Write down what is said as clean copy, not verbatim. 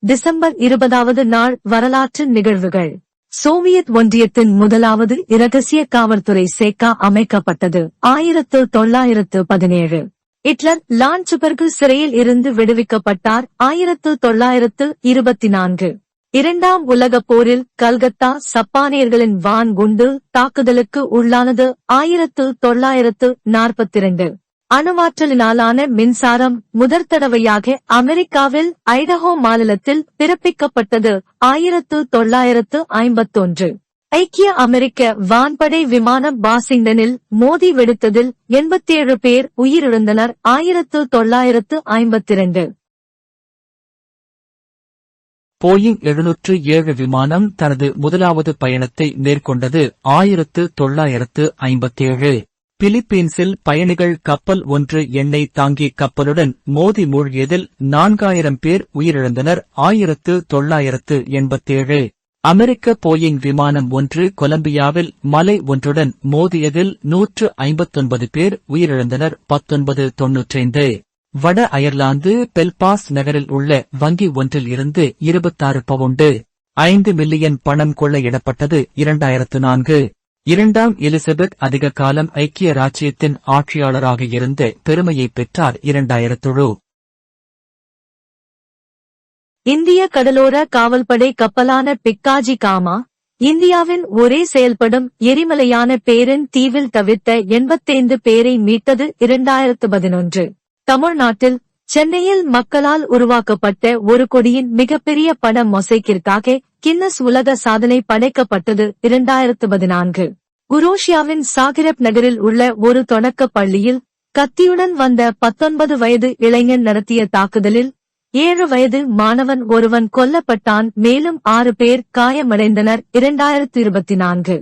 December 20வது நாள் வரலாற்று நிகழ்வுகள். சோவியத் ஒன்றியத்தின் முதலாவது இரகசிய காவல்துறை சேக்கா அமைக்கப்பட்டது 1917. ஹிட்லர் லான்சுபர்கு சிறையில் இருந்து விடுவிக்கப்பட்டார் 1924. இரண்டாம் உலகப் போரில் கல்கத்தா சப்பானியர்களின் வான் குண்டு தாக்குதலுக்கு உள்ளானது 1942. அணுவாற்றலினாலான மின்சாரம் முதற்தடவையாக அமெரிக்காவில் ஐடஹோ மாநிலத்தில் பிறப்பிக்கப்பட்டது 1951. ஐக்கிய அமெரிக்க வான்படை விமானம் வாஷிங்டனில் மோதி வெடித்ததில் 87 பேர் உயிரிழந்தனர் 1952. போயிங் 707 விமானம் தனது முதலாவது பயணத்தை மேற்கொண்டது 1957. பிலிப்பீன்ஸில் பயணிகள் கப்பல் ஒன்று எண்ணெய் தாங்கி கப்பலுடன் மோதி மூழ்கியதில் 4000 பேர் உயிரிழந்தனர் 1987. அமெரிக்க போயிங் விமானம் ஒன்று கொலம்பியாவில் மலை ஒன்றுடன் மோதியதில் 159 பேர் உயிரிழந்தனர் 1995. வட அயர்லாந்து பெல்பாஸ்ட் நகரில் உள்ள வங்கி ஒன்றில் இருந்து 26 பவுண்டு 5 மில்லியன் பணம் கொள்ளையிடப்பட்டது 2004. இரண்டாம் எலிசபெத் அதிக காலம் ஐக்கிய ராச்சியத்தின் ஆட்சியாளராக இருந்த பெருமையை பெற்றார் 2000. இந்திய கடலோர காவல்படை கப்பலான பிக்காஜி காமா இந்தியாவின் ஒரே செயல்படும் எரிமலையான பேரன் தீவில் தவிர்த்த 85 பேரை மீட்டது 2011. தமிழ்நாட்டில் சென்னையில் மக்களால் உருவாக்கப்பட்ட ஒரு கொடியின் மிகப்பெரிய பட மொசைக்கிற்காக கின்னஸ் உலக சாதனை படைக்கப்பட்டது 2014. குரோஷியாவின் சாகிரெப் நகரில் உள்ள ஒரு தொடக்கப் பள்ளியில் கத்தியுடன் வந்த 19 வயது இளைஞன் நடத்திய தாக்குதலில் 7 வயது மாணவன் ஒருவன் கொல்லப்பட்டான். மேலும் 6 பேர் காயமடைந்தனர் 2024.